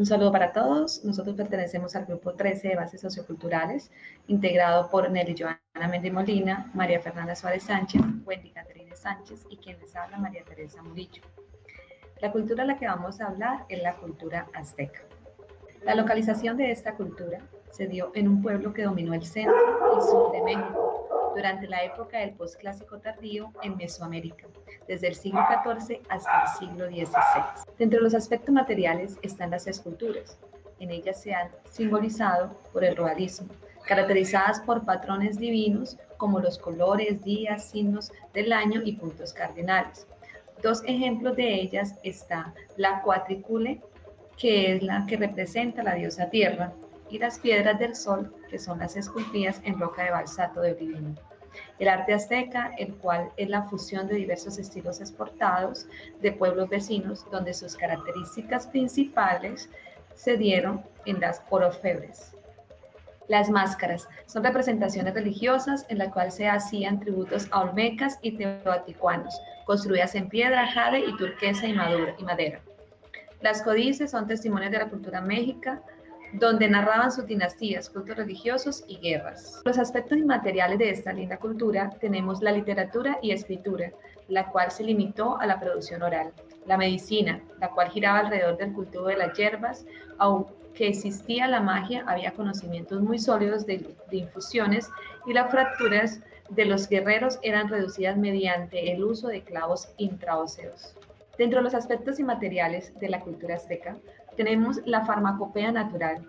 Un saludo para todos. Nosotros pertenecemos al grupo 13 de Bases Socioculturales, integrado por Nelly Joana Méndez Molina, María Fernanda Suárez Sánchez, Wendy Caterine Sánchez y quien les habla, María Teresa Murillo. La cultura de la que vamos a hablar es la cultura azteca. La localización de esta cultura se dio en un pueblo que dominó el centro y sur de México durante la época del posclásico tardío en Mesoamérica, desde el siglo XIV hasta el siglo XVI. Dentro de los aspectos materiales están las esculturas. En ellas se han simbolizado por el ruralismo, caracterizadas por patrones divinos como los colores, días, signos del año y puntos cardinales. Dos ejemplos de ellas está la cuatricule, que es la que representa a la diosa tierra, y las piedras del sol, que son las esculpidas en roca de basalto de Olivino. El arte azteca, el cual es la fusión de diversos estilos exportados de pueblos vecinos, donde sus características principales se dieron en las orfebres. Las máscaras son representaciones religiosas en las cuales se hacían tributos a olmecas y teotihuacanos, construidas en piedra, jade y turquesa y madera. Las códices son testimonios de la cultura mexica, donde narraban sus dinastías, cultos religiosos y guerras. Los aspectos inmateriales de esta linda cultura tenemos la literatura y escritura, la cual se limitó a la producción oral. La medicina, la cual giraba alrededor del cultivo de las hierbas, aunque existía la magia, había conocimientos muy sólidos de infusiones y las fracturas de los guerreros eran reducidas mediante el uso de clavos intraóseos. Dentro de los aspectos inmateriales de la cultura azteca, tenemos la farmacopea natural.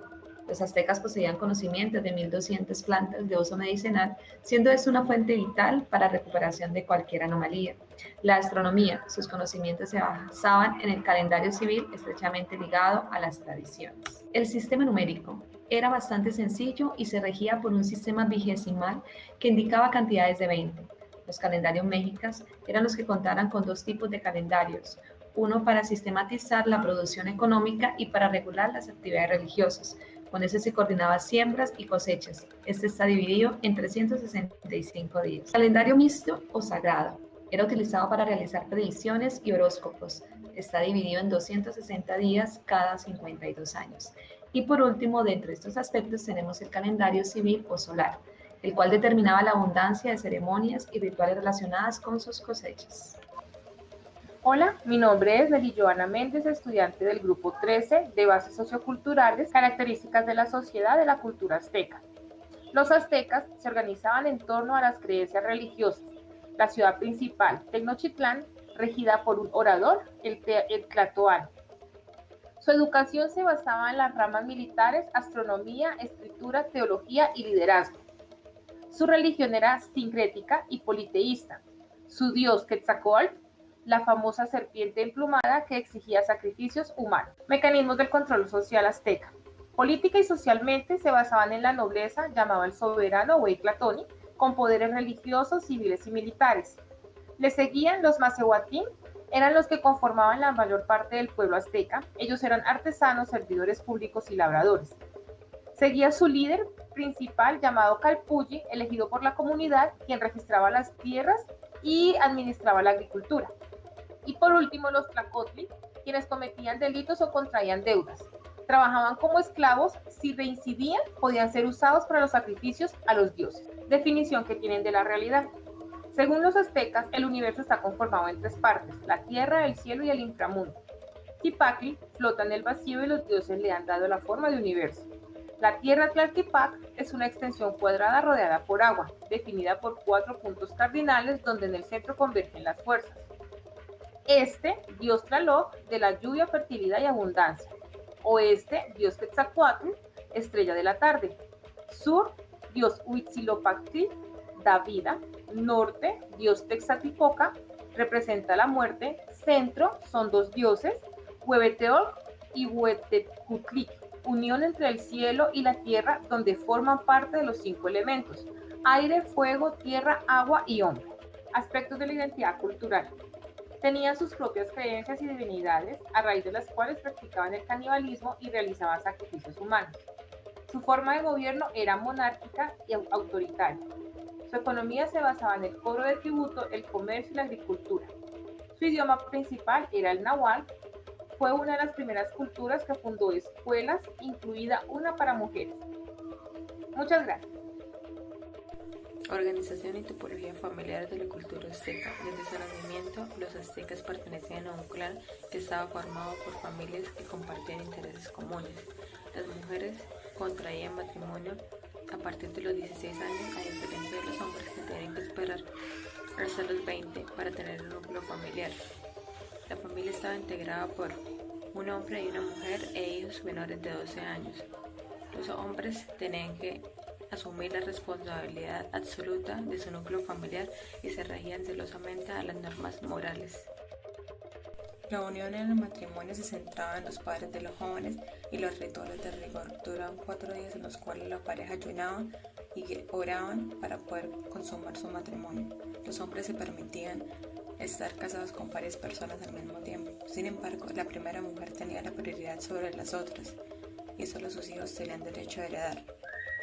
Los aztecas poseían conocimientos de 1200 plantas de uso medicinal, siendo esto una fuente vital para la recuperación de cualquier anomalía. La astronomía, sus conocimientos se basaban en el calendario civil estrechamente ligado a las tradiciones. El sistema numérico era bastante sencillo y se regía por un sistema vigesimal que indicaba cantidades de 20. Los calendarios mexicas eran los que contaran con dos tipos de calendarios, uno para sistematizar la producción económica y para regular las actividades religiosas. Con ese se coordinaba siembras y cosechas. Este está dividido en 365 días. El calendario mixto o sagrado era utilizado para realizar predicciones y horóscopos. Está dividido en 260 días cada 52 años. Y por último, dentro de estos aspectos tenemos el calendario civil o solar, el cual determinaba la abundancia de ceremonias y rituales relacionadas con sus cosechas. Hola, mi nombre es Nelly Joana Méndez, estudiante del grupo 13 de Bases Socioculturales, características de la sociedad de la cultura azteca. Los aztecas se organizaban en torno a las creencias religiosas. La ciudad principal, Tenochtitlán, regida por un orador, el Tlatoani. Su educación se basaba en las ramas militares, astronomía, escritura, teología y liderazgo. Su religión era sincrética y politeísta. Su dios Quetzalcóatl, la famosa serpiente emplumada que exigía sacrificios humanos. Mecanismos del control social azteca. Política y socialmente se basaban en la nobleza, llamada el soberano o Tlatoani, con poderes religiosos, civiles y militares. Le seguían los Macehuatín, eran los que conformaban la mayor parte del pueblo azteca. Ellos eran artesanos, servidores públicos y labradores. Seguía su líder principal llamado Calpulli, elegido por la comunidad, quien registraba las tierras y administraba la agricultura. Y por último, los Tlacotli, quienes cometían delitos o contraían deudas. Trabajaban como esclavos, si reincidían, podían ser usados para los sacrificios a los dioses. Definición que tienen de la realidad. Según los aztecas, el universo está conformado en tres partes: la tierra, el cielo y el inframundo. Tipacli flota en el vacío y los dioses le han dado la forma de universo. La tierra Tlaltipac es una extensión cuadrada rodeada por agua, definida por 4 puntos cardinales donde en el centro convergen las fuerzas. Este, dios Tlaloc, de la lluvia, fertilidad y abundancia. Oeste, dios Quetzalcóatl, estrella de la tarde. Sur, dios Huitzilopochtli, da vida. Norte, dios Texatipoca, representa la muerte. Centro, son dos dioses, Huehueteotl y Huehuetecutli, unión entre el cielo y la tierra, donde forman parte de los 5 elementos: aire, fuego, tierra, agua y hombre. Aspectos de la identidad cultural. Tenían sus propias creencias y divinidades, a raíz de las cuales practicaban el canibalismo y realizaban sacrificios humanos. Su forma de gobierno era monárquica y autoritaria. Su economía se basaba en el cobro de tributo, el comercio y la agricultura. Su idioma principal era el náhuatl. Fue una de las primeras culturas que fundó escuelas, incluida una para mujeres. Muchas gracias. Organización y topología familiar de la cultura azteca. Desde su nacimiento, los aztecas pertenecían a un clan que estaba formado por familias que compartían intereses comunes. Las mujeres contraían matrimonio a partir de los 16 años, a diferencia de los hombres que tenían que esperar hasta los 20 para tener un núcleo familiar. La familia estaba integrada por un hombre y una mujer e hijos menores de 12 años. Los hombres tenían que asumir la responsabilidad absoluta de su núcleo familiar y se regían celosamente a las normas morales. La unión en el matrimonio se centraba en los padres de los jóvenes y los rituales de rigor. Duraban 4 días en los cuales la pareja ayunaba y oraban para poder consumar su matrimonio. Los hombres se permitían estar casados con varias personas al mismo tiempo. Sin embargo, la primera mujer tenía la prioridad sobre las otras y solo sus hijos tenían derecho a heredar.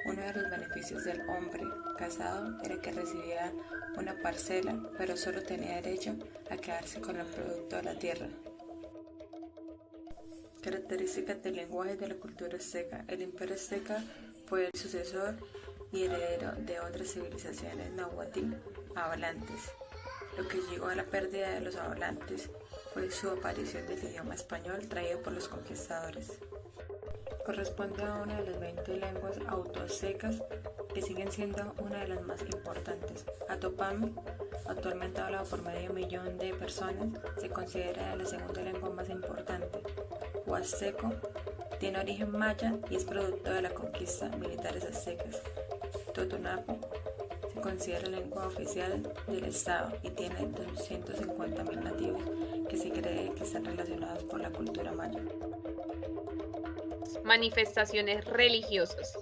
Uno de los beneficios del hombre casado era que recibía una parcela, pero solo tenía derecho a quedarse con el producto de la tierra. Características del lenguaje de la cultura azteca. El imperio azteca fue el sucesor y heredero de otras civilizaciones náhuatl hablantes. Lo que llegó a la pérdida de los hablantes fue su aparición del idioma español traído por los conquistadores. Corresponde a una de las 20 lenguas autoaztecas que siguen siendo una de las más importantes. Atopame, actualmente hablado por medio millón de personas, se considera la segunda lengua más importante. Huasteco tiene origen maya y es producto de la conquista militares aztecas. Totonaco se considera lengua oficial del estado y tiene 250.000 nativos que se cree que están relacionados por la cultura maya. Manifestaciones religiosas.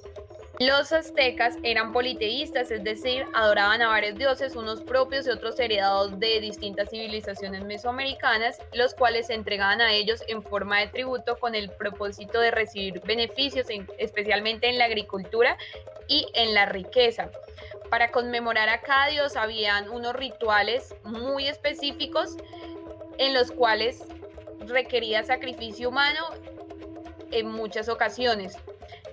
Los aztecas eran politeístas, es decir, adoraban a varios dioses, unos propios y otros heredados de distintas civilizaciones mesoamericanas, los cuales se entregaban a ellos en forma de tributo con el propósito de recibir beneficios, especialmente en la agricultura y en la riqueza. Para conmemorar a cada dios habían unos rituales muy específicos en los cuales requería sacrificio humano en muchas ocasiones.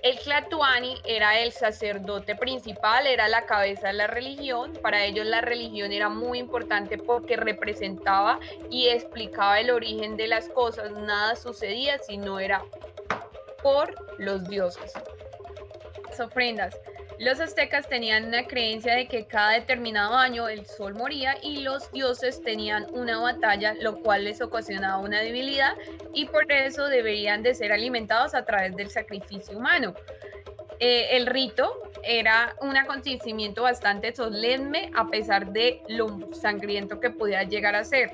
El Tlatoani era el sacerdote principal, era la cabeza de la religión. Para ellos la religión era muy importante porque representaba y explicaba el origen de las cosas. Nada sucedía si no era por los dioses. Las ofrendas. Los aztecas tenían una creencia de que cada determinado año el sol moría y los dioses tenían una batalla, lo cual les ocasionaba una debilidad y por eso deberían de ser alimentados a través del sacrificio humano. El rito era un acontecimiento bastante solemne a pesar de lo sangriento que podía llegar a ser.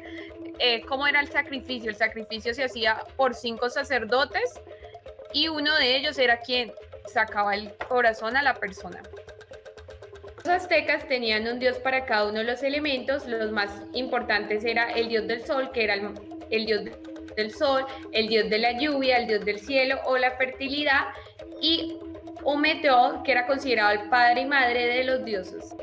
¿Cómo era el sacrificio? El sacrificio se hacía por 5 sacerdotes y uno de ellos era quien sacaba el corazón a la persona. Los aztecas tenían un dios para cada uno de los elementos. Los más importantes era el dios del sol, que era el dios del sol, el dios de la lluvia, el dios del cielo o la fertilidad, y Ometeotl, que era considerado el padre y madre de los dioses.